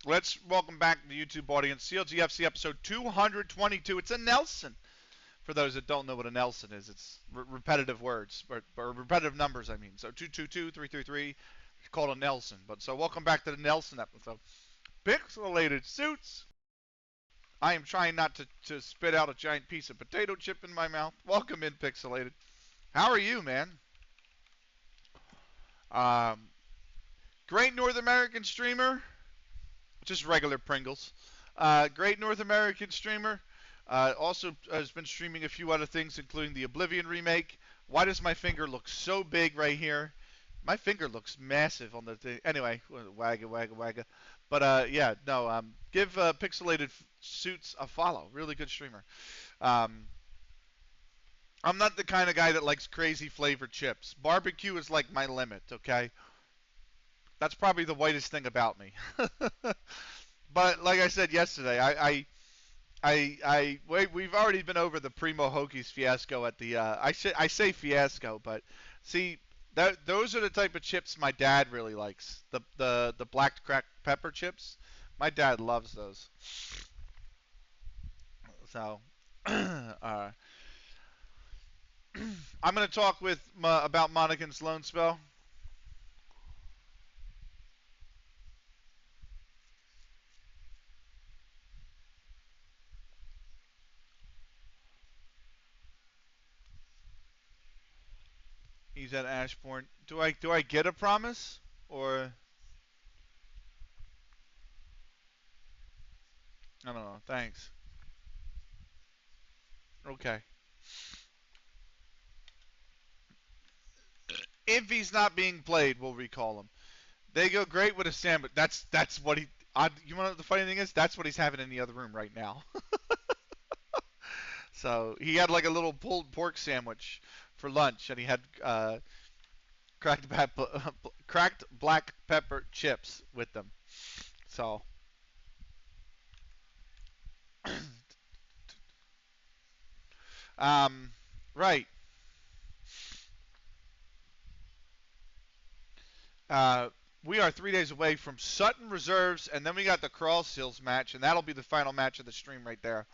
Let's welcome back the YouTube audience. CLG FC episode 222. It's a Nelson. For those that don't know what a Nelson is, it's repetitive words, or repetitive numbers, I mean. So 222, 333, it's called a Nelson. But so welcome back to the Nelson episode. Pixelated suits. I am trying not to spit out a giant piece of potato chip in my mouth. Welcome in, Pixelated. How are you, man? Um, Great North American streamer. Just regular Pringles. Great North American streamer. Also has been streaming a few other things, including the Oblivion remake. Why does my finger look so big right here? My finger looks massive on the thing. Anyway, wagga, wagga, wagga. But yeah, no. Give Pixelated Suits a follow. Really good streamer. Um, I'm not the kind of guy that likes crazy flavored chips. Barbecue is like my limit. Okay, that's probably the whitest thing about me. But like I said yesterday, we've already been over the Primo Hokies fiasco at the. I say fiasco, but see, those are the type of chips my dad really likes. The black cracked pepper chips. My dad loves those. So, I'm gonna talk about Monikin's loan spell. He's at Ashbourne. Do I get a promise or I don't know. Thanks. Okay. If he's not being played, we'll recall him. They go great with a sandwich. That's what he. You know what the funny thing is? That's what he's having in the other room right now. So he had like a little pulled pork sandwich for lunch, and he had cracked cracked black pepper chips with them. So um, right. Uh, we are 3 days away from Sutton Reserves, and then we got the Cross Hills match, and that'll be the final match of the stream right there.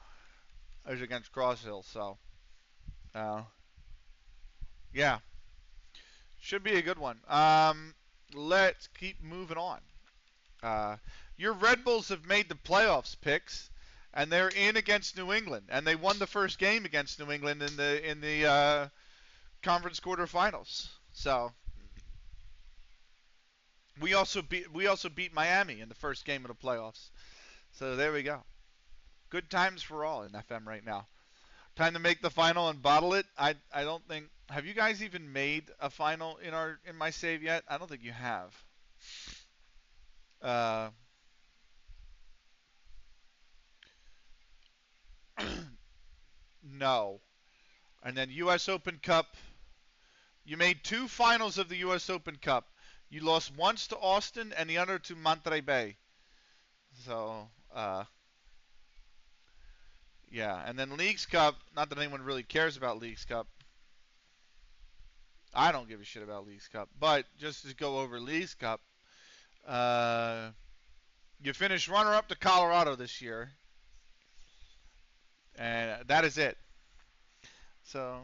Is against Cross Hills. So uh, yeah, should be a good one. Let's keep moving on. Uh, your Red Bulls have made the playoffs picks, and they're in against New England, and they won the first game against New England in the conference quarterfinals. So we also beat Miami in the first game of the playoffs. So there we go. Good times for all in FM right now. Time to make the final and bottle it. I don't think. Have you guys even made a final in my save yet? I don't think you have. Uh, no. And then U.S. Open Cup. You made two finals of the U.S. Open Cup. You lost once to Austin and the other to Monterey Bay. So, yeah. And then Leagues Cup. Not that anyone really cares about Leagues Cup. I don't give a shit about Leagues Cup. But just to go over Leagues Cup, uh, you finished runner-up to Colorado this year, and that is it. So,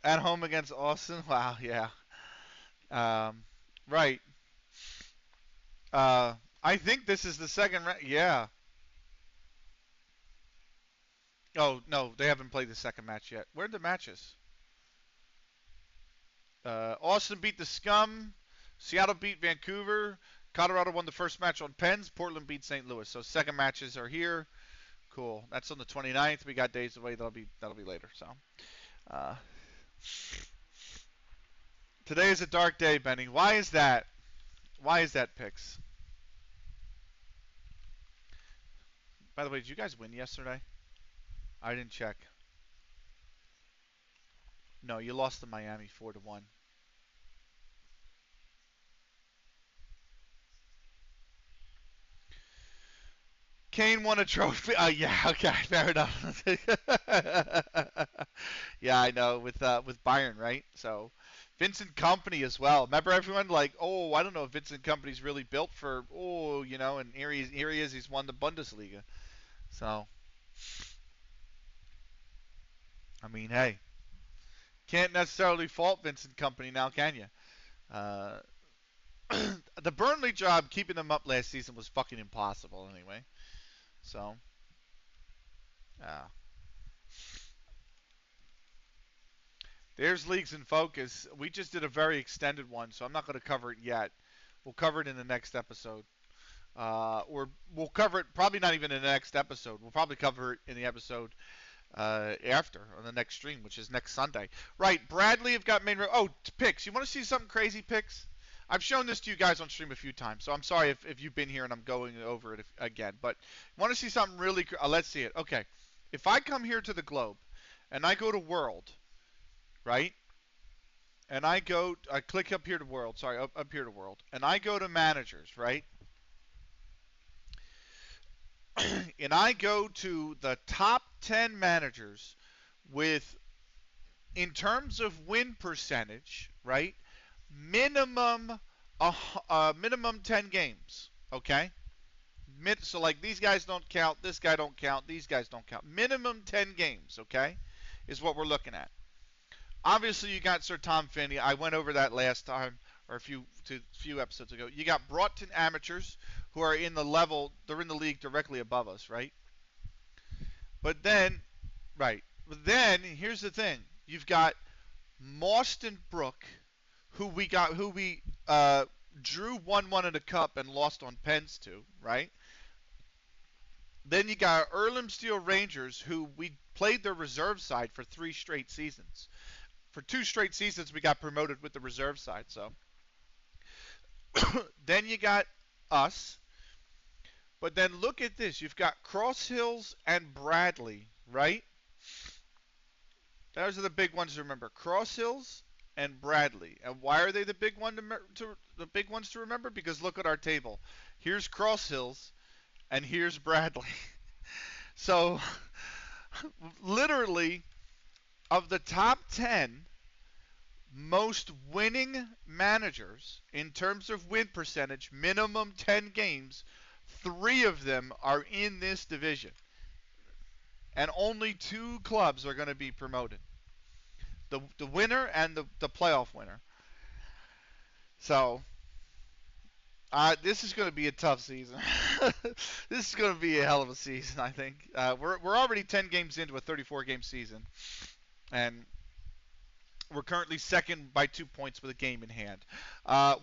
at home against Austin, wow, yeah. Um, right. Uh, I think this is the second round. Yeah. Oh no, they haven't played the second match yet. Where are the matches? Austin beat the Scum. Seattle beat Vancouver. Colorado won the first match on Pens. Portland beat St. Louis. So second matches are here. Cool. That's on the 29th. We got days away. That'll be later. So uh, today is a dark day, Benny. Why is that? Why is that, Pix? By the way, did you guys win yesterday? I didn't check. No, you lost to Miami 4-1. Kane won a trophy. Yeah, okay, fair enough. Yeah, I know with Bayern, right? So Vincent Company as well. Remember everyone like, oh, I don't know if Vincent Company's really built for, oh, you know, and here he is, he's won the Bundesliga. So, I mean, hey, can't necessarily fault Vincent Company now, can you? Uh, the Burnley job keeping them up last season was fucking impossible anyway. So, uh, there's leagues in focus. We just did a very extended one, so I'm not going to cover it yet. We'll cover it in the next episode. Or we'll cover it probably not even in the next episode. We'll probably cover it in the episode after on the next stream, which is next Sunday. Right, Bradley have got main. Oh, picks. You want to see something crazy? Picks. I've shown this to you guys on stream a few times, so I'm sorry if you've been here and I'm going over it again. But want to see something really? Let's see it. Okay, if I come here to the globe, and I go to world, right? And I click up here to world. Sorry, up here to world, and I go to managers, right? And I go to the top 10 managers with, in terms of win percentage, right? Minimum, minimum 10 games. Okay. So like these guys don't count, this guy don't count, these guys don't count. Minimum 10 games. Okay, is what we're looking at. Obviously, you got Sir Tom Finney. I went over that last time or a few episodes ago. You got Broughton amateurs who are in the level. They're in the league directly above us, right? But then, right. But then here's the thing: you've got Mauston Brook, who we drew 1-1 in the cup and lost on pens to, right? Then you got Earlham Steel Rangers, who we played their reserve side for 3 straight seasons. For 2 straight seasons, we got promoted with the reserve side. So then you got us. But then look at this. You've got Cross Hills and Bradley, right? Those are the big ones to remember. Cross Hills and Bradley. And why are they the big the big ones to remember? Because look at our table. Here's Cross Hills and here's Bradley. So literally of the top 10 most winning managers in terms of win percentage, minimum 10 games, 3 of them are in this division. And only 2 clubs are going to be promoted. The winner and the playoff winner. So, this is going to be a tough season. This is going to be a hell of a season, I think. We're already 10 games into a 34-game season. And we're currently second by 2 points with a game in hand.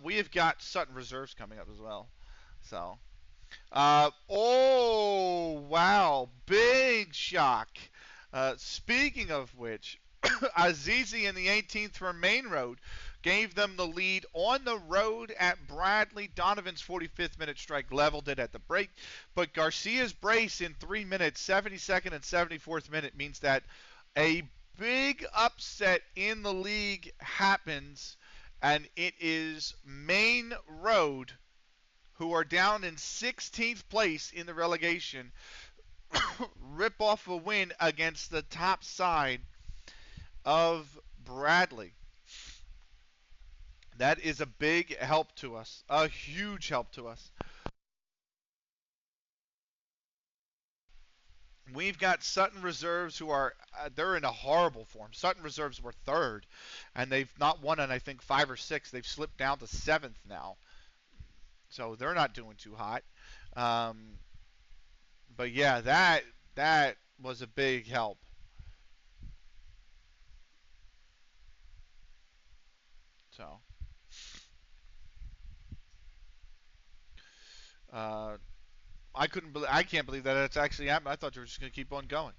We have got Sutton Reserves coming up as well. So, oh, wow. Big shock. Speaking of which, Azizi in the 18th from Main Road gave them the lead on the road at Bradley. Donovan's 45th minute strike leveled it at the break. But Garcia's brace in 3 minutes, 72nd and 74th minute, means that a big upset in the league happens, and it is Main Road, who are down in 16th place in the relegation, rip off a win against the top side of Bradley. That is a big help to us, a huge help to us. We've got Sutton Reserves who are they're in a horrible form. Sutton Reserves were 3rd, and they've not won in I think 5 or 6. They've slipped down to 7th now, so they're not doing too hot. Um, but yeah, that was a big help. So uh, I can't believe that it's actually happened. I thought they were just going to keep on going.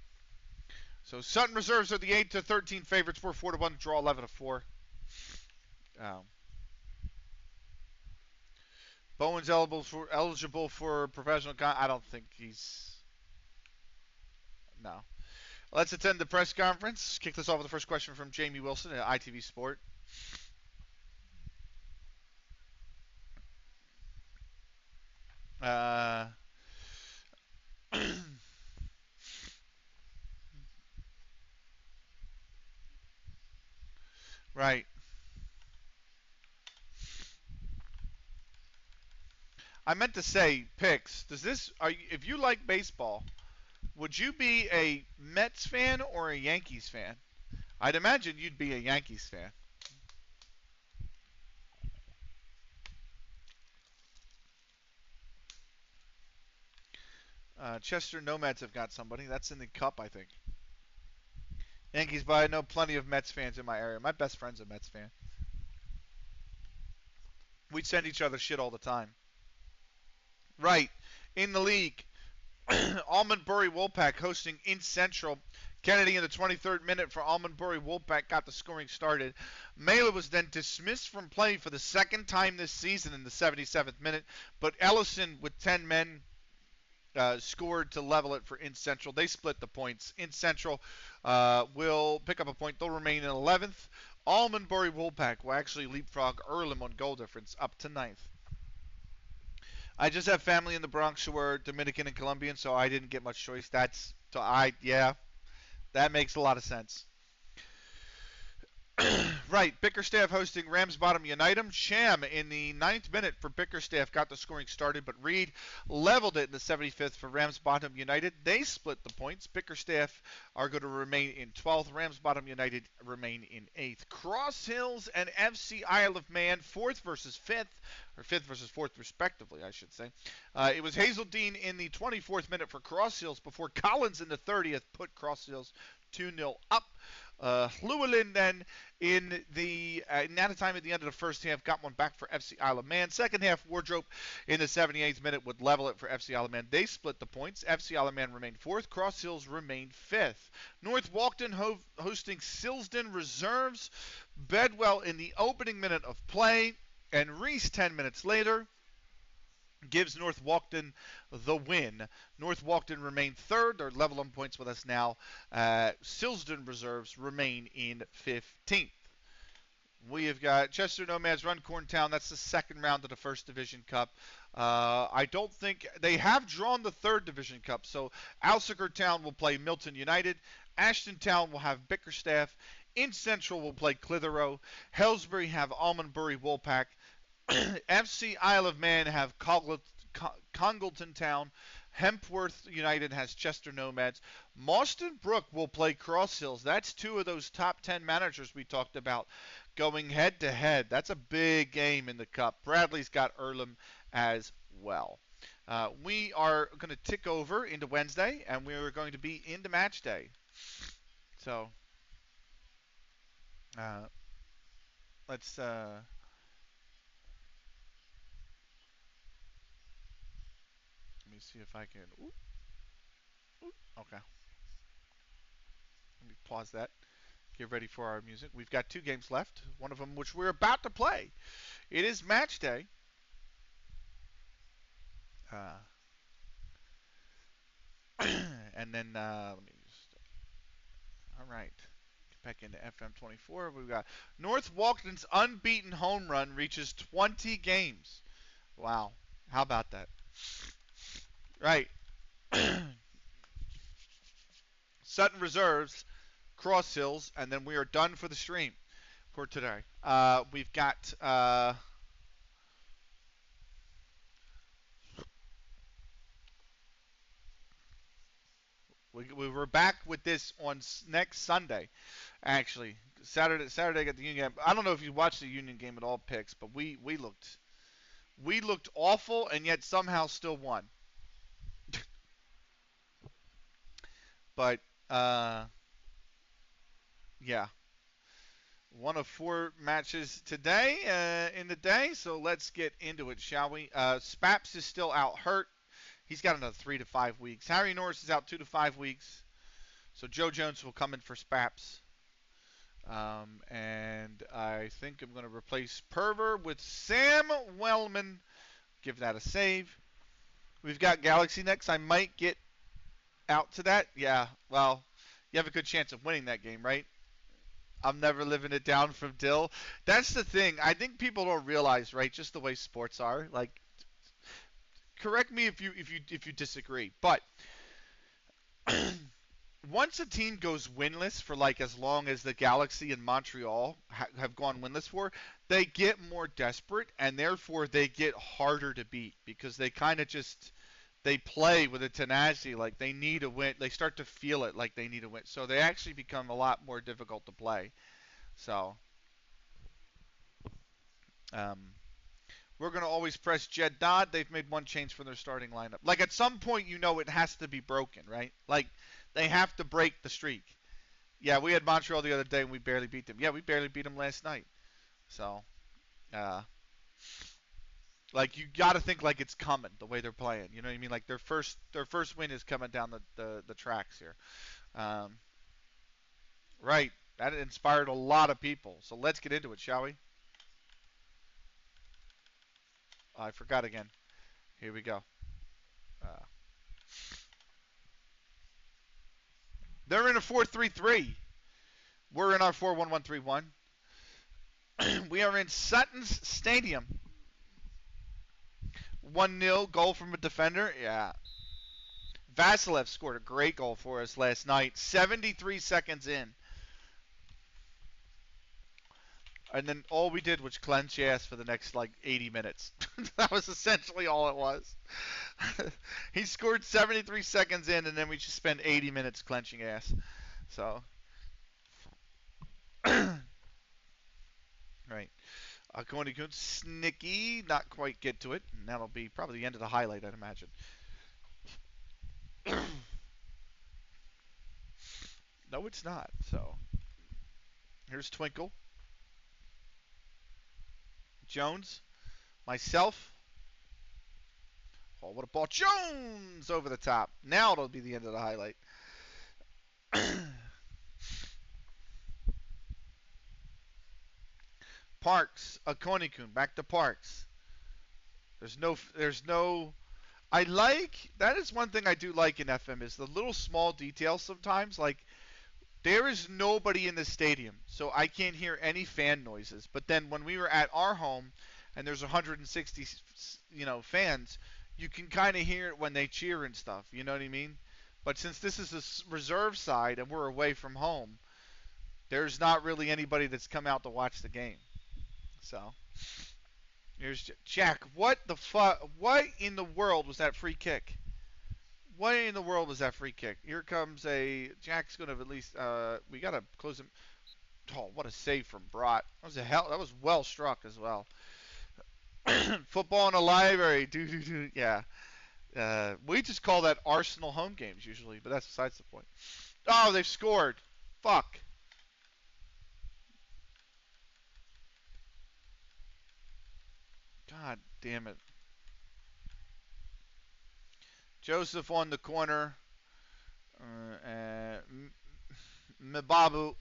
So Sutton Reserves are the 8-13 favorites. We're 4-1. Draw 11-4. Um, Bowen's eligible for professional. I don't think he's. No. Let's attend the press conference. Kick this off with the first question from Jamie Wilson at ITV Sport. Uh, right. I meant to say picks. If you like baseball, would you be a Mets fan or a Yankees fan? I'd imagine you'd be a Yankees fan. Chester Nomads have got somebody. That's in the cup, I think. Yankees, but I know plenty of Mets fans in my area. My best friend's a Mets fan. We'd send each other shit all the time. Right. In the league, Almondbury Wolfpack hosting in Central. Kennedy in the 23rd minute for Almondbury Wolfpack got the scoring started. Mela was then dismissed from play for the second time this season in the 77th minute, but Ellison with 10 men scored to level it for In Central. They split the points. In Central will pick up a point. They'll remain in 11th. Almondbury Wolfpack will actually leapfrog Earlham on goal difference up to 9th. I just have family in the Bronx who are Dominican and Colombian, so I didn't get much choice. That makes a lot of sense. Right, Bickerstaff hosting Ramsbottom United. Sham in the 9th minute for Bickerstaff got the scoring started, but Reed leveled it in the 75th for Ramsbottom United. They split the points. Bickerstaff are going to remain in 12th. Ramsbottom United remain in 8th. Cross Hills and FC Isle of Man, 4th versus 5th, or 5th versus 4th respectively, I should say. It was Hazeldean in the 24th minute for Cross Hills before Collins in the 30th put Cross Hills 2-0 up. Llewellyn then in the amount of time at the end of the first half got one back for FC Isle of Man. Second half, Wardrobe in the 78th minute would level it for FC Isle of Man. They split the points. FC Isle of Man remained 4th. Cross Hills remained 5th. North Walkden hosting Silsden Reserves. Bedwell in the opening minute of play, and Reese 10 minutes later gives North Walkden the win. North Walkden remain 3rd. They're level on points with us now. Silsden Reserves remain in 15th. We have got Chester Nomads Runcorn Town. That's the second round of the First Division Cup. I don't think they have drawn the Third Division Cup. So Alsaker Town will play Milton United. Ashton Town will have Bickerstaff. In Central will play Clitheroe. Hellsbury have Almondbury Woolpack. FC Isle of Man have Congleton Town. Hempworth United has Chester Nomads. Mauston Brook will play Cross Hills. That's two of those top 10 managers we talked about going head to head. That's a big game in the Cup. Bradley's got Earlham as well. We are going to tick over into Wednesday, and we are going to be into match day. So, let's... Let me see if I can. Okay. Let me pause that. Get ready for our music. We've got 2 games left. One of them, which we're about to play. It is match day. And then let me just. All right. Get back into FM24. We've got North Walkden's unbeaten home run reaches 20 games. Wow. How about that? Right. Sutton Reserves, Cross Hills, and then we are done for the stream for today. We've got we were back with this on next Sunday, actually. Saturday I got the Union game. I don't know if you watched the Union game at all, Picks, but we looked awful and yet somehow still won. But yeah, 1 of 4 matches today in the day. So let's get into it, shall we? Spaps is still out hurt. He's got another 3 to 5 weeks. Harry Norris is out 2 to 5 weeks. So Joe Jones will come in for Spaps. And I think I'm going to replace Perver with Sam Wellman. Give that a save. We've got Galaxy next. I might get out to that. Yeah, well, you have a good chance of winning that game, right? I'm never living it down from Dill. That's the thing. I think people don't realize, right, just the way sports are. Like, correct me if you disagree, but once a team goes winless for like as long as the Galaxy and Montreal have gone winless for, they get more desperate, and therefore they get harder to beat because they kind of just they play with a tenacity like they need a win. They start to feel it like they need a win, so they actually become a lot more difficult to play. So um, we're going to always press Jed Dodd. They've made one change from their starting lineup. Like at some point, you know it has to be broken, right? Like they have to break the streak. Yeah, we had Montreal the other day and we barely beat them. Yeah, we barely beat them last night. So, like you got to think like it's coming the way they're playing. You know what I mean? Like their first win is coming down the tracks here. Um, right. That inspired a lot of people. So let's get into it, shall we? I forgot again. Here we go. Uh, they're in a 4-3-3. We're in our 4-1-1-3-1. We are in Sutton's Stadium. 1-0 goal from a defender. Yeah. Vasilev scored a great goal for us last night. 73 seconds in. And then all we did was clench ass for the next, 80 minutes. That was essentially all it was. He scored 73 seconds in, and then we just spent 80 minutes clenching ass. So. Right. Going to go Snicky. Not quite get to it. And that'll be probably the end of the highlight, I'd imagine. No, it's not. So. Here's Twinkle. Jones. Myself. Oh, what a ball. Jones over the top. Now it'll be the end of the highlight. Parks. Akonikun. Back to Parks. There's no. That is one thing I do like in FM is the little small details sometimes. Like, there is nobody in the stadium, so I can't hear any fan noises. But then when we were at our home and there's 160, fans, you can kind of hear it when they cheer and stuff. You know what I mean? But since this is a reserve side and we're away from home, there's not really anybody that's come out to watch the game. So, here's Jack. What the fuck? What in the world was that free kick? What in the world was that free kick? Here comes Jack's gonna at least. We gotta close him. Oh, what a save from Brott. That was well struck as well. Football in a library. Yeah. We just call that Arsenal home games usually, but that's besides the point. Oh, they've scored. Fuck. God damn it. Joseph on the corner. Mbabu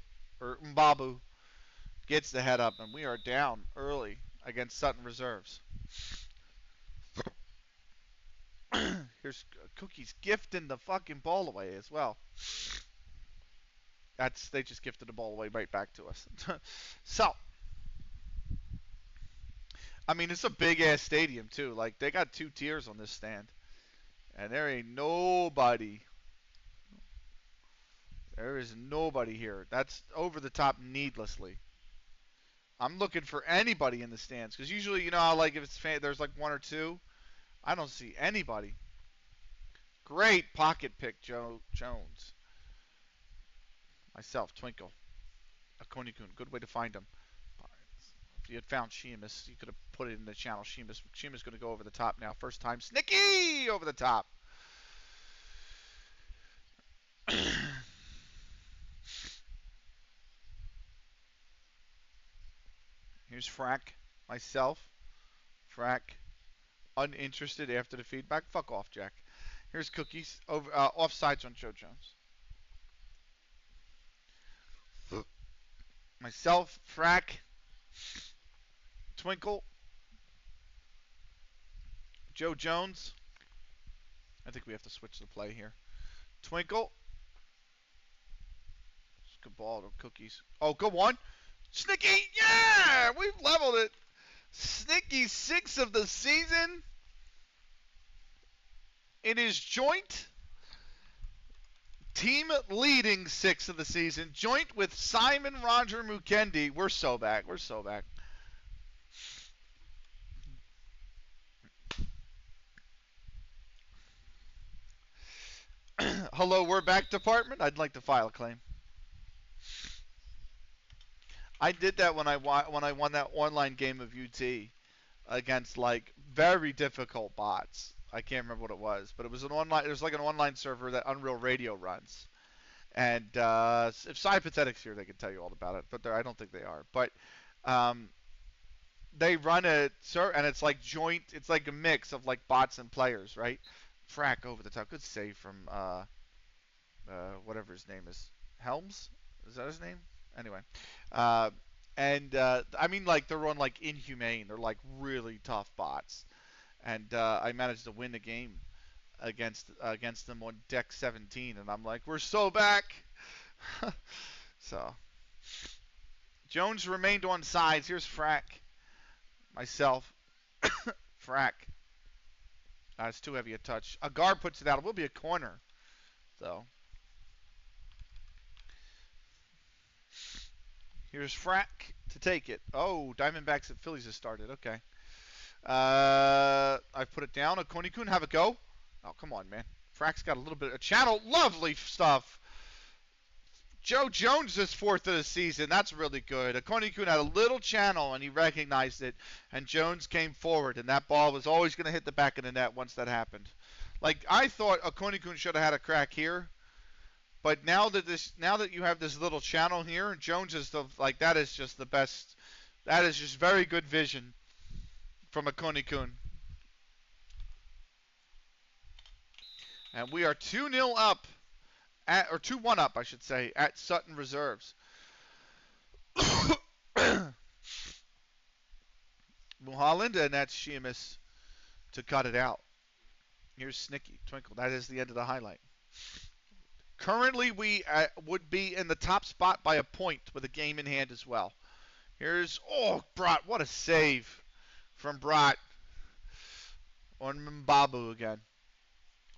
gets the head up, and we are down early against Sutton Reserves. Here's Cookie's gifting the fucking ball away as well. They just gifted the ball away right back to us. So, I mean, it's a big ass stadium too. Like, they got 2 tiers on this stand, and there ain't nobody. There is nobody here. That's over the top needlessly. I'm looking for anybody in the stands because usually, how if it's there's like 1 or 2. I don't see anybody. Great pocket pick, Joe Jones. Myself, Twinkle. Akonikun. Good way to find him. If you had found Sheamus, you could have put it in the channel. Sheamus going to go over the top now. First time. Snicky over the top. Here's Frack. Myself. Frack. Uninterested after the feedback. Fuck off, Jack. Here's Cookies. Offsides on Joe Jones. Myself. Frack. Twinkle. Joe Jones. I think we have to switch the play here. Twinkle. Good ball to Cookies. Oh, go on. Snicky. Yeah! We've leveled it. Snicky 6 of the season. It is joint. Team leading 6 of the season. Joint with Simon Roger Mukendi. We're so back. Hello, we're back department. I'd like to file a claim. I did that when I won that online game of UT against like very difficult bots. I can't remember what it was, but it was an online. It was like an online server that Unreal Radio runs. And if Cypathetics here, they could tell you all about it, but I don't think they are. But um, they run and it's like joint. It's like a mix of like bots and players, right? Frack over the top. Good save from whatever his name is. Helms? Is that his name? Anyway, uh, and I mean like they're on like inhumane. They're like really tough bots, and I managed to win the game against them on deck 17, and I'm like, we're so back. So Jones remained on sides. Here's Frack, myself, Frack. It's too heavy a touch. A guard puts it out. It will be a corner, though. Here's Frack to take it. Oh, Diamondbacks at Phillies has started. Okay. I've put it down. Okonikun, have a go. Oh, come on, man. Frack's got a little bit of channel. Lovely stuff. Joe Jones' fourth of the season. That's really good. Okonikun had a little channel, and he recognized it, and Jones came forward, and that ball was always going to hit the back of the net once that happened. Like, I thought Okonikun should have had a crack here, but now that you have this little channel here, Jones is that is just the best. That is just very good vision from Okonikun. And we are 2-0 up. Or 2-1 up, I should say, at Sutton Reserves. Mulholland, and that's Sheamus to cut it out. Here's Snicky, Twinkle. That is the end of the highlight. Currently, we would be in the top spot by a point with a game in hand as well. Here's, Brat. What a save from Brat on Mbabu again.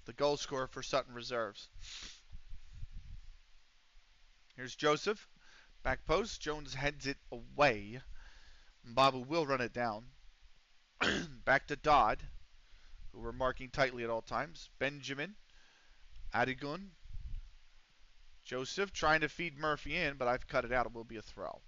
The goal scorer for Sutton Reserves. Here's Joseph. Back post. Jones heads it away. Mbabu will run it down. Back to Dodd, who we're marking tightly at all times. Benjamin. Adigun. Joseph trying to feed Murphy in, but I've cut it out. It will be a throw.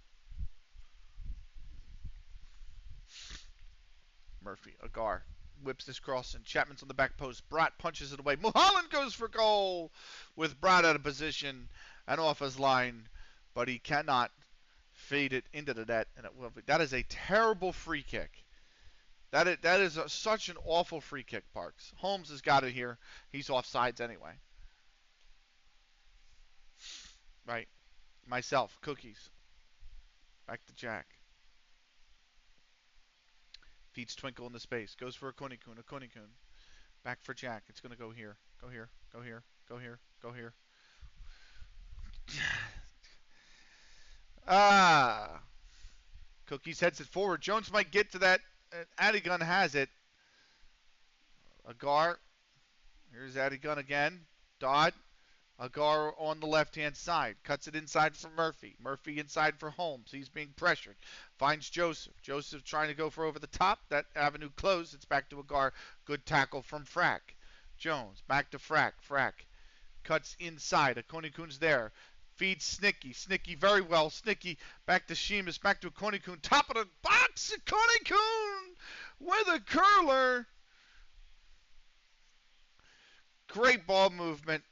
Murphy, Agar, whips this cross, and Chapman's on the back post. Brat punches it away. Mulholland goes for goal with Brat out of position and off his line, but he cannot feed it into the net, and it will be. That is a terrible free kick. That is such an awful free kick, Parks. Holmes has got it here. He's offsides anyway. Right. Myself, Cookies. Back to Jack. Feeds Twinkle in the space. Goes for Okonikun. Okonikun. Back for Jack. It's going to go here. Go here. Go here. Go here. Go here. Cookies heads it forward. Jones might get to that. Adigun has it. Agar. Here's Adigun again. Dodd. Agar on the left-hand side. Cuts it inside for Murphy. Murphy inside for Holmes. He's being pressured. Finds Joseph. Joseph trying to go for over the top. That avenue closed. It's back to Agar. Good tackle from Frack. Jones. Back to Frack. Frack. Cuts inside. Okonikun's there. Feeds Snicky. Snicky very well. Snicky back to Sheamus. Back to Okonikun. Top of the box. Okonikun with a curler. Great ball movement.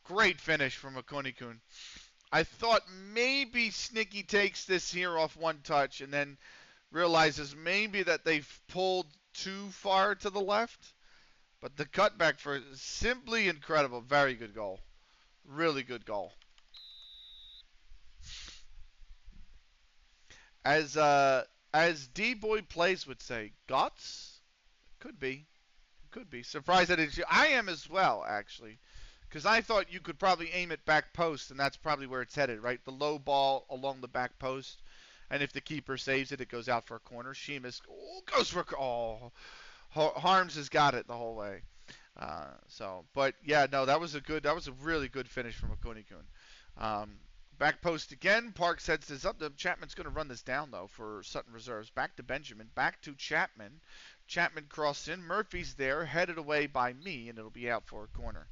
Great finish from Okonikun. I thought maybe Snicky takes this here off one touch and then realizes maybe that they've pulled too far to the left. But the cutback for simply incredible. Very good goal. Really good goal. As D-Boy Plays would say, guts? Could be. Could be. Surprised that it's... I am as well, actually. Because I thought you could probably aim it back post, and that's probably where it's headed, right? The low ball along the back post. And if the keeper saves it, it goes out for a corner. Sheamus goes for... Harms has got it the whole way. But yeah, no, that was a really good finish from Okonikun. Back post again. Parks heads this up. Chapman's going to run this down, though, for Sutton Reserves. Back to Benjamin. Back to Chapman. Chapman crossed in. Murphy's there, headed away by me, and it'll be out for a corner.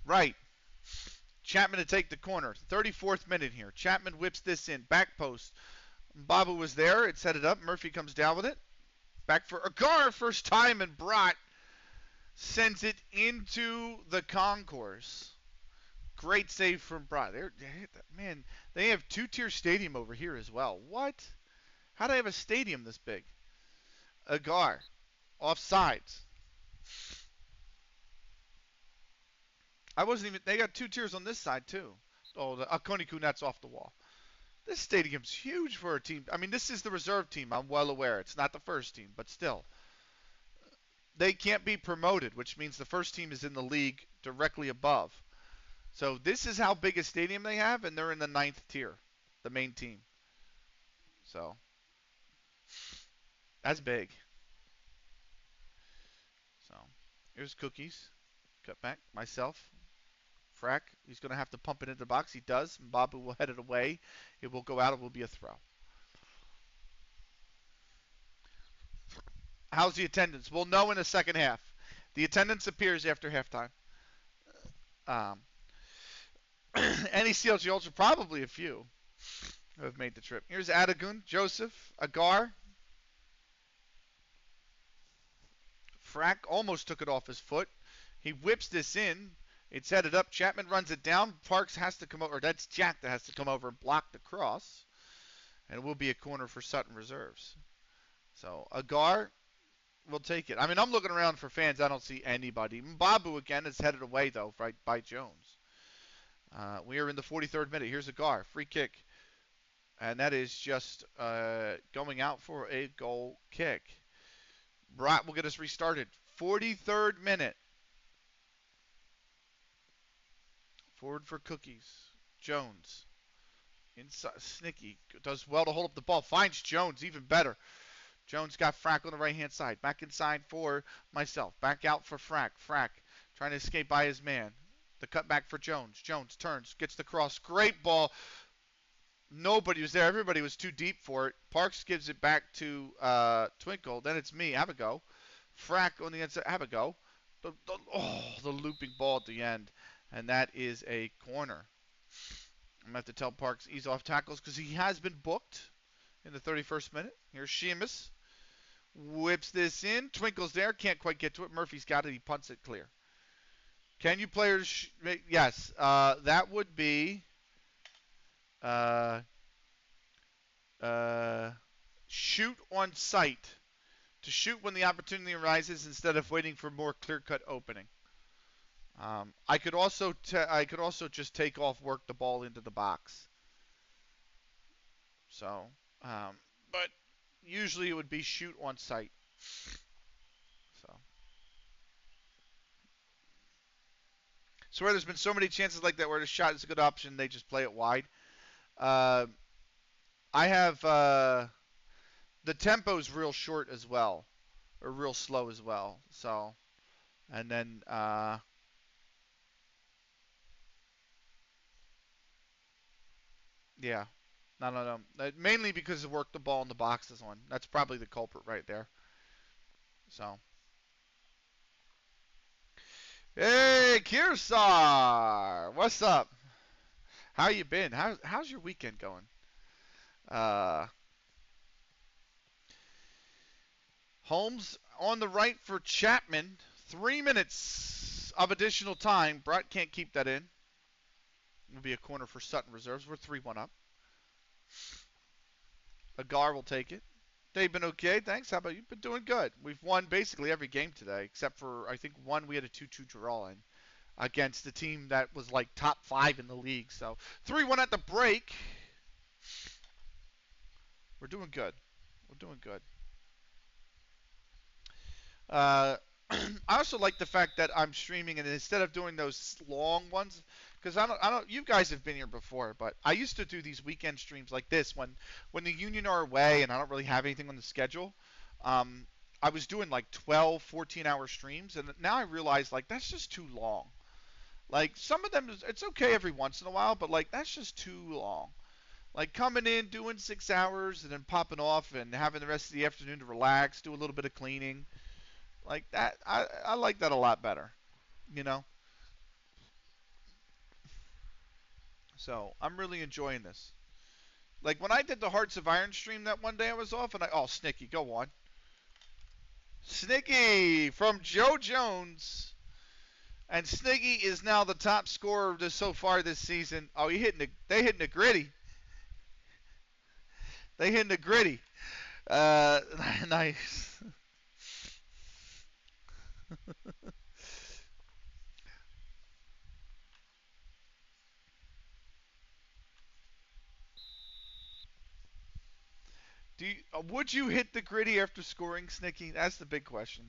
Right. Chapman to take the corner. 34th minute here. Chapman whips this in. Back post. Babu was there. It set it up. Murphy comes down with it. Back for Agar. First time, and Brott sends it into the concourse. Great save from Brott. Man, they have two-tier stadium over here as well. What? How do they have a stadium this big? Agar. Offsides. I wasn't even. They got two tiers on this side too. Oh, the Akoni Kunat's off the wall. This stadium's huge for a team. I mean, this is the reserve team. I'm well aware. It's not the first team, but still. They can't be promoted, which means the first team is in the league directly above. So this is how big a stadium they have, and they're in the 9th tier, the main team. So that's big. So here's Cookies. Cut back. Myself. Frack. He's going to have to pump it into the box. He does. Babu will head it away. It will go out. It will be a throw. How's the attendance? We'll know in the second half. The attendance appears after halftime. Any CLG Ultra? Probably a few who have made the trip. Here's Adagun, Joseph, Agar. Frack almost took it off his foot. He whips this in. It's headed up. Chapman runs it down. Parks has to come over. That's Jack that has to come over and block the cross. And it will be a corner for Sutton Reserves. So Agar will take it. I mean, I'm looking around for fans. I don't see anybody. Mbabu again is headed away, though, right by Jones. We are in the 43rd minute. Here's Agar. Free kick. And that is just going out for a goal kick. Brott will get us restarted. 43rd minute. Forward for Cookies. Jones. Inside. Snicky does well to hold up the ball. Finds Jones even better. Jones got Frack on the right-hand side. Back inside for myself. Back out for Frack. Frack trying to escape by his man. The cutback for Jones. Jones turns. Gets the cross. Great ball. Nobody was there. Everybody was too deep for it. Parks gives it back to Twinkle. Then it's me. Have a go. Frack on the inside. Have a go. The looping ball at the end. And that is a corner. I'm going to have to tell Parks ease off tackles because he has been booked in the 31st minute. Here's Sheamus. Whips this in. Twinkle's there. Can't quite get to it. Murphy's got it. He punts it clear. Can you players... yes. That would be... shoot on sight. To shoot when the opportunity arises instead of waiting for more clear-cut opening. I could also just take off, work the ball into the box. So, but usually it would be shoot on sight. So, swear there's been so many chances like that where the shot is a good option, they just play it wide. I have the tempo's real short as well, or real slow as well. So, and then. Yeah. No. Mainly because of work the ball in the boxes on. That's probably the culprit right there. So. Hey, Kirsar! What's up? How you been? How's your weekend going? Holmes on the right for Chapman. 3 minutes of additional time. Brett can't keep that in. It'll be a corner for Sutton Reserves. We're 3-1 up. Agar will take it. They've been okay, thanks. How about you? Been doing good. We've won basically every game today, except for, I think, one we had a 2-2 draw in against a team that was like top 5 in the league. So 3-1 at the break. We're doing good. We're doing good. I also like the fact that I'm streaming, and instead of doing those long ones, because I don't. You guys have been here before, but I used to do these weekend streams like this when the Union are away and I don't really have anything on the schedule. I was doing like 12, 14-hour streams, and now I realize like that's just too long. Like some of them, it's okay every once in a while, but like that's just too long. Like coming in, doing 6 hours, and then popping off and having the rest of the afternoon to relax, do a little bit of cleaning. Like that, I like that a lot better, you know. So I'm really enjoying this. Like when I did the Hearts of Iron stream that one day I was off, and Snicky, go on. Snicky from Joe Jones. And Snicky is now the top scorer so far this season. Oh, they hitting the gritty. They hitting the gritty. Nice. Would you hit the gritty after scoring, Snicky? That's the big question.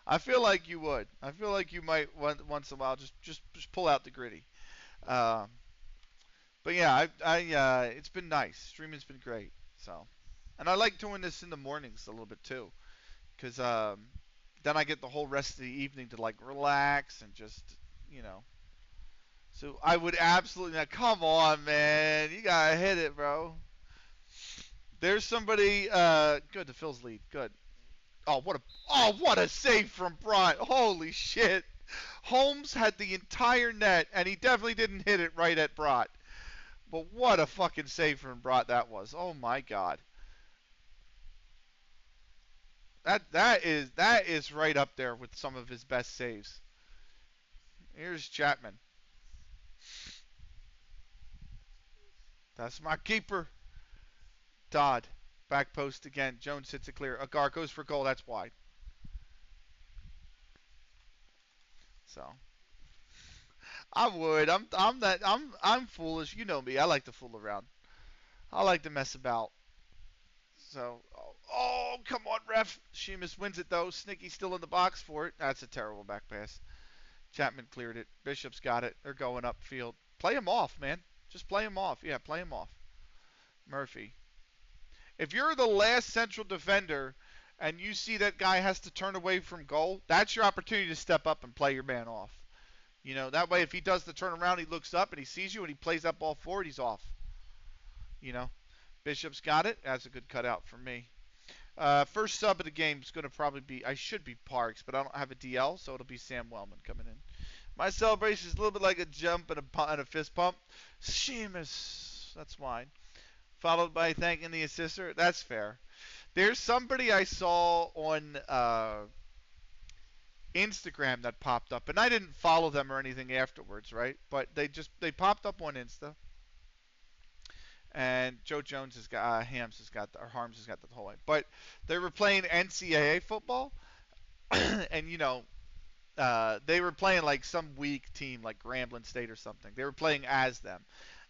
I feel like you would. I feel like you might once in a while just pull out the gritty. Um, but yeah, it's been nice. Streaming's been great. So, and I like doing this in the mornings a little bit too, because then I get the whole rest of the evening to like relax and just you know. So I would absolutely not. Come on, man, you gotta hit it, bro. There's somebody. Good to Phil's lead. Good. What a save from Bront. Holy shit. Holmes had the entire net, and he definitely didn't hit it right at Bront. But what a fucking save from Bront that was. Oh my god. That is right up there with some of his best saves. Here's Chapman. That's my keeper. Dodd. Back post again. Jones hits it clear. Agar goes for goal. That's wide. So I would. I'm foolish. You know me. I like to fool around. I like to mess about. So come on, ref. Sheamus wins it though. Snicky's still in the box for it. That's a terrible back pass. Chapman cleared it. Bishop's got it. They're going upfield. Play him off, man. Just play him off. Yeah, play him off. Murphy. If you're the last central defender and you see that guy has to turn away from goal, that's your opportunity to step up and play your man off. You know, that way if he does the turnaround, he looks up and he sees you and he plays that ball forward, he's off. You know, Bishop's got it. That's a good cutout for me. First sub of the game is going to probably be, I should be Parks, but I don't have a DL, so it'll be Sam Wellman coming in. My celebration is a little bit like a jump and a fist pump. Seamus, that's mine. Followed by thanking the assister. That's fair. There's somebody I saw on Instagram that popped up, and I didn't follow them or anything afterwards, right? But they popped up on Insta, and Joe Jones has got Harms has got the whole way. But they were playing NCAA football, and they were playing like some weak team like Grambling State or something. They were playing as them,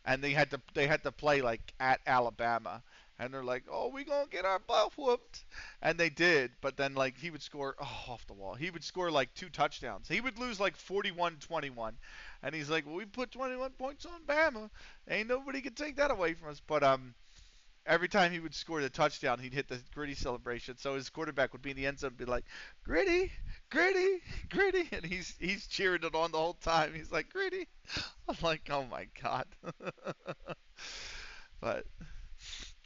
and they had to play like at Alabama. And they're like, oh, we gonna get our butt whooped, and they did. But then like he would score off the wall. He would score like 2 touchdowns. He would lose like 41-21, and he's like, well, we put 21 points on Bama. Ain't nobody can take that away from us. But every time he would score the touchdown, he'd hit the gritty celebration. So his quarterback would be in the end zone and be like, gritty, gritty, gritty. And he's cheering it on the whole time. He's like, gritty. I'm like, oh my God. But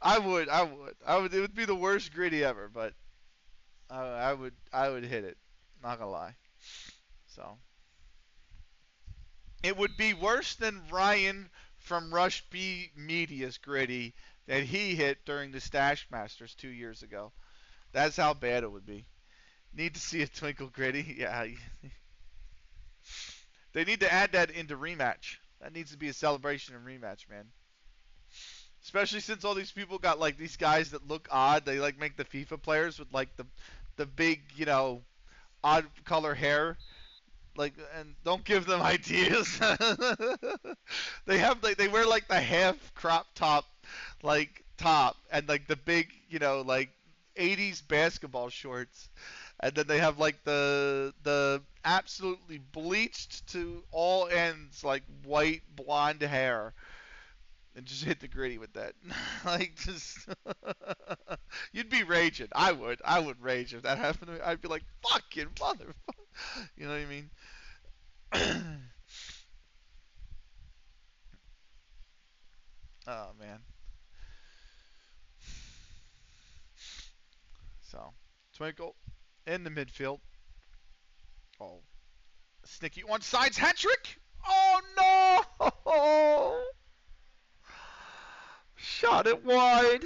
I would. It would be the worst gritty ever, but I would hit it. Not gonna lie. So it would be worse than Ryan from Rush B Media's gritty that he hit during the Stash Masters 2 years ago. That's how bad it would be. Need to see a twinkle gritty. Yeah. They need to add that into rematch. That needs to be a celebration and rematch, man. Especially since all these people got like these guys that look odd. They like make the FIFA players with like the big, odd color hair. Like, and don't give them ideas. They wear like the half crop top like top and like the big, like 80s basketball shorts. And then they have like the absolutely bleached to all ends like white blonde hair. And just hit the gritty with that. Like, just... You'd be raging. I would rage if that happened to me. I'd be like, fucking motherfucker. You know what I mean? Oh, man. So, Twinkle in the midfield. Oh. Snicky on sides. Hat trick! Oh, no! Shot it wide.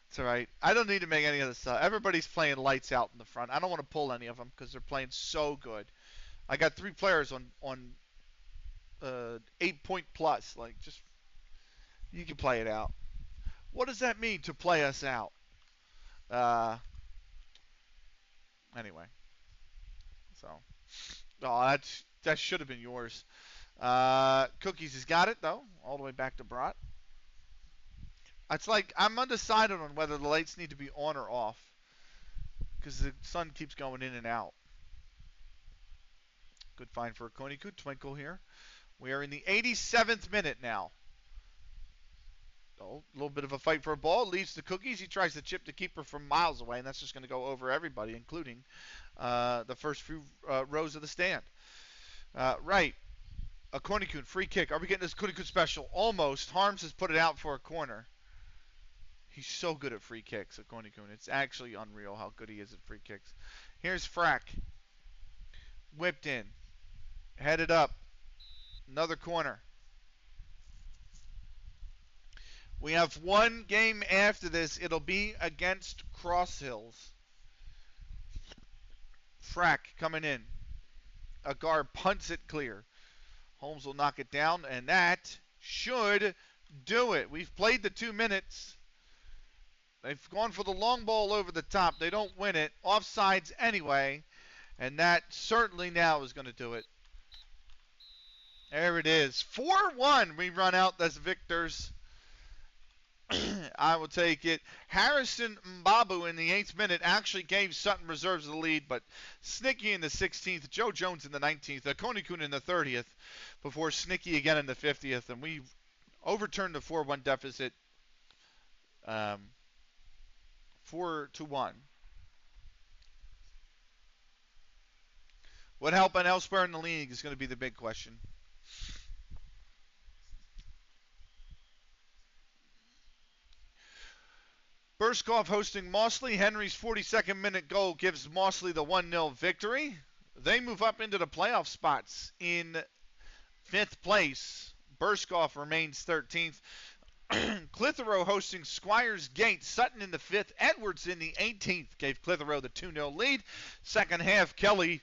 It's all right. I don't need to make any of this stuff. Everybody's playing lights out in the front. I don't want to pull any of them because they're playing so good. I got 3 players on 8-point plus. Like, just you can play it out. What does that mean to play us out? Anyway, so that should have been yours. Cookies has got it though, all the way back to Brat. It's like I'm undecided on whether the lights need to be on or off because the sun keeps going in and out. Good find for a Koniku. Twinkle here. We are in the 87th minute now. Oh, a little bit of a fight for a ball. Leaves the Cookies. He tries to chip the keeper from miles away, and that's just going to go over everybody, including the first few rows of the stand. Right. A Konikun free kick. Are we getting this Konikun special? Almost. Harms has put it out for a corner. He's so good at free kicks, a Konikun. It's actually unreal how good he is at free kicks. Here's Frack. Whipped in. Headed up. Another corner. We have one game after this. It'll be against Cross Hills. Frack coming in. Agar punts it clear. Holmes will knock it down, and that should do it. We've played the 2 minutes. They've gone for the long ball over the top. They don't win it. Offsides anyway, and that certainly now is going to do it. There it is. 4-1. We run out as victors. I will take it. Harrison Mbabu in the 8th minute actually gave Sutton Reserves the lead, but Snicky in the 16th, Joe Jones in the 19th, Konikun in the 30th, before Snicky again in the 50th, and we overturned the 4-1 deficit 4-1. What happened elsewhere in the league is going to be the big question. Burskov hosting Mossley. Henry's 42nd minute goal gives Mossley the 1-0 victory. They move up into the playoff spots in 5th place. Burskov remains 13th. Clitheroe hosting Squires Gate. Sutton in the 5th. Edwards in the 18th gave Clitheroe the 2-0 lead. Second half, Kelly,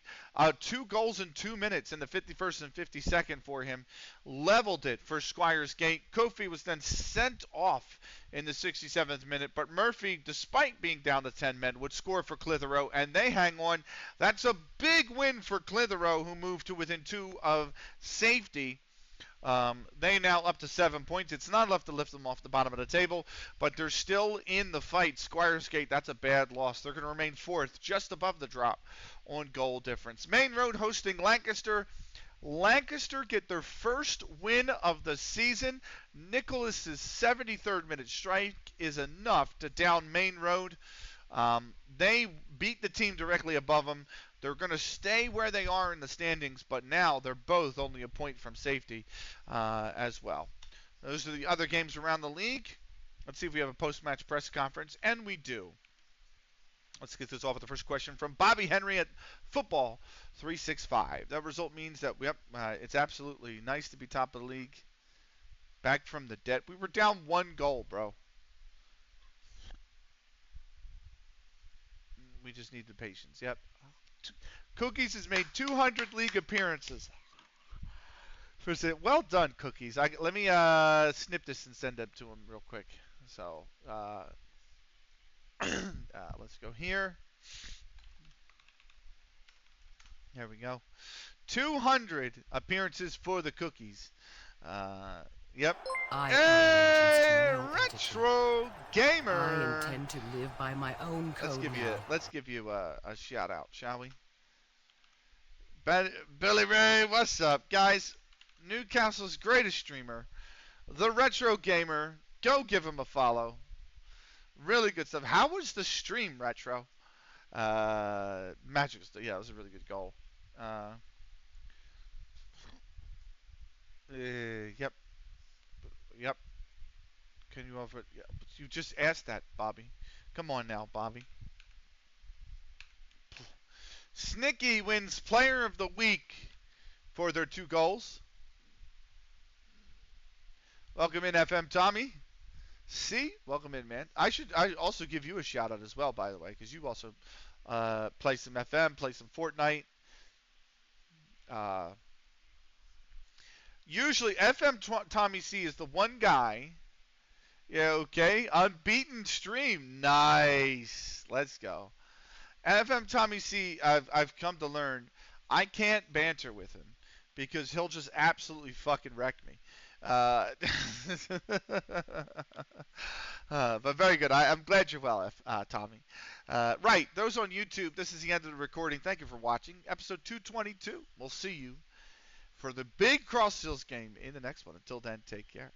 2 goals in 2 minutes in the 51st and 52nd for him. Leveled it for Squires Gate. Kofi was then sent off in the 67th minute, but Murphy, despite being down to 10 men, would score for Clitheroe, and they hang on. That's a big win for Clitheroe, who moved to within 2 of safety. They now up to 7 points. It's not enough to lift them off the bottom of the table, but they're still in the fight. Squiresgate, that's a bad loss. They're going to remain 4th, just above the drop on goal difference. Main Road hosting Lancaster. Lancaster get their first win of the season. Nicholas's 73rd minute strike is enough to down Main Road. They beat the team directly above them. They're going to stay where they are in the standings, but now they're both only a point from safety as well. Those are the other games around the league. Let's see if we have a post-match press conference, and we do. Let's get this off with the first question from Bobby Henry at Football 365. That result means that it's absolutely nice to be top of the league. Back from the dead. We were down 1 goal, bro. We just need the patience. Yep. Cookies has made 200 league appearances. Well done, Cookies. Let me snip this and send it to him real quick. So let's go here. There we go. 200 appearances for the Cookies. Yep. Hey, Retro Gamer. I intend to live by my own code. Let's give you a shout out, shall we? Billy Ray, what's up, guys? Newcastle's greatest streamer, the Retro Gamer. Go give him a follow. Really good stuff. How was the stream, Retro? Magic. Yeah, it was a really good goal. Yep. Yep. Can you offer it? Yeah, you just asked that, Bobby. Come on now, Bobby. Snicky wins Player of the Week for their 2 goals. Welcome in, FM Tommy. C, welcome in, man. I also give you a shout out as well, by the way, because you also play some FM, play some Fortnite. Uh, Usually, Tommy C is the one guy. Yeah, okay. Unbeaten stream. Nice. Let's go. FM Tommy C, I've come to learn I can't banter with him because he'll just absolutely fucking wreck me. Uh, but very good. I'm glad you're well, Tommy. Right, those on YouTube, this is the end of the recording. Thank you for watching. Episode 222. We'll see you for the big Cross Hills game in the next one. Until then, take care.